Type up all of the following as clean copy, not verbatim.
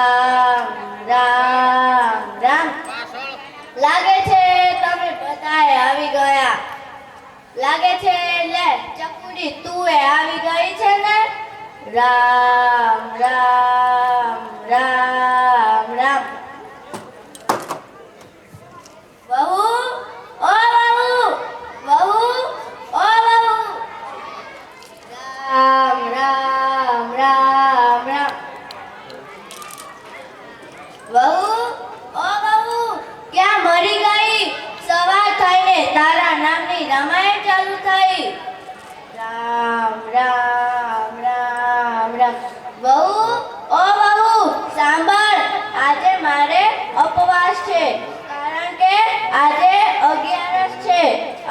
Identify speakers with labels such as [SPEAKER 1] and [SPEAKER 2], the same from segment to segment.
[SPEAKER 1] રામ રામ રામ લાગે છે તમે બધાએ આવી ગયા લાગે છે લે ચકુડી તું એ આવી ગઈ છે ને રામ રામ રામ રામ બહુ ઓ બહુ બહુ ઓ બહુ રામ રામ રામ રામ બહુ ઓ બહુ ક્યાં મરી ગઈ સવાર થઈને તારા નામની રામાયણ ચાલુ થઈ રામ રામ રામ રામ બહુ ઓ બહુ સાંભળ આજે મારે ઉપવાસ છે કારણ કે આજે 11 છે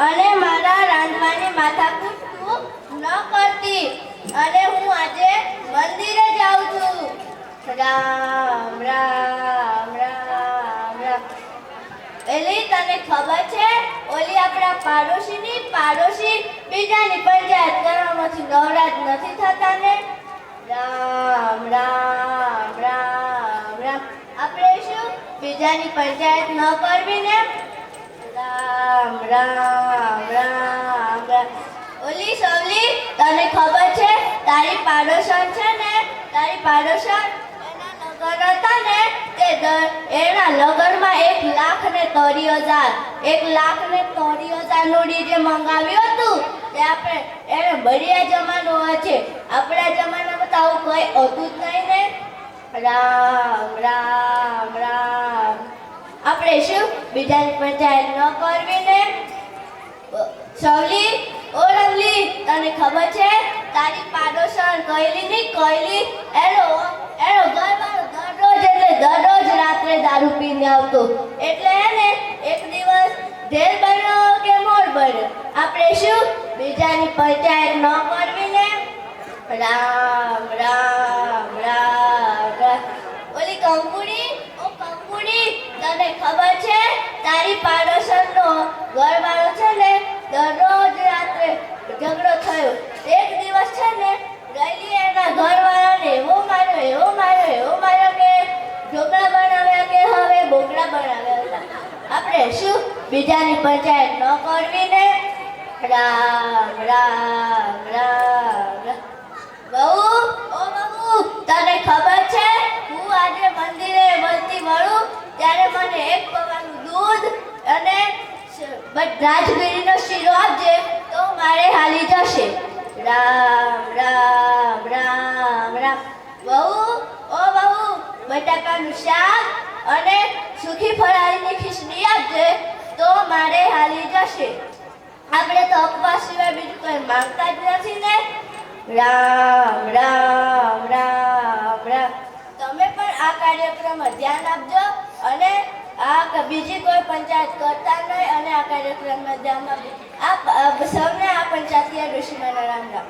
[SPEAKER 1] અને મારા રાંધવાની માથાકૂટ તું ન કરતી અને હું આજે મંદિરે જાઉં છું રામ રામ રામ રામ એલી તને ખબર છે ઓલી આપણા પાડોશી બીજાની પંચાયત કરવામાંથી નવરાજ નથી થતા ને રામ રામ રામ રામ આપણે શું બીજાની પંચાયત ન કરવી ને રામ રામ રામ રામ ઓલી સવલી તને ખબર છે તારી પાડોશન છે ને તારી પાડોશન એના લગન હતા ને તે એના લગનમાં 1,30,000 નું ડીજે મંગાવ્યું હતું તે આપણે એને બળિયા જમાનો છે આપણા જમાનામાં તો આવું કઈ હતું જ નહીં ને રામ રામ રામ આપણે શું બીજાની પંચાયત ન કરવી ને સવલી ઓ રવલી તને ખબર છે તારી પાડોશન કઈલી એનો ઘરવાળો દરરોજ રાત્રે દારૂ પીને આવતો એટલે એને એક દિવસ ઢેર બન્યો કે મોર બન્યો આપણે શું બીજાની પંચાયત ન કરવી ને રામ રામ રામ રામ ઓલી કંકુડી તને ખબર છે તારી પાડોશનનો ઘરવાળો છે ને દરરોજ રાત્રે ઝઘડો થયો એક દિવસ છે ને રૈલી એના ઘરવાળાને એવો માર્યો કે ઢોકળા બનાવ્યા કે હવે બોકડા બનાવ્યા હતા આપણે શું બીજાની પંચાયત ન કરવી ને રામ રામ રામ બહુ ઓ બહુ તને ખબર છે હું આજે મંદિરે વળતી મળું ત્યારે મને એક પવાનું દૂધ અને રાજગીરીનો શીરો આપજે તો મારે હાલી જશે રામ રામ રામ રામ બહુ ઓ બહુ બટાકાનું શાક અને સુખી ફરાળીની ખીચડી આપજે તો મારે હાલી જશે આપણે તો ઉપવાસ સિવાય બીજું કંઈ માંગતા જ નથી ને રામ રામ રામ રામ તમે પણ આ કાર્યક્રમમાં ધ્યાન આપજો અને બીજી કોઈ પંચાયત કરતા નહીં અને આ કાર્યક્રમમાં ધ્યાન આપજો સૌને આ પંચાયતીય ઋષિમાના રામ રામ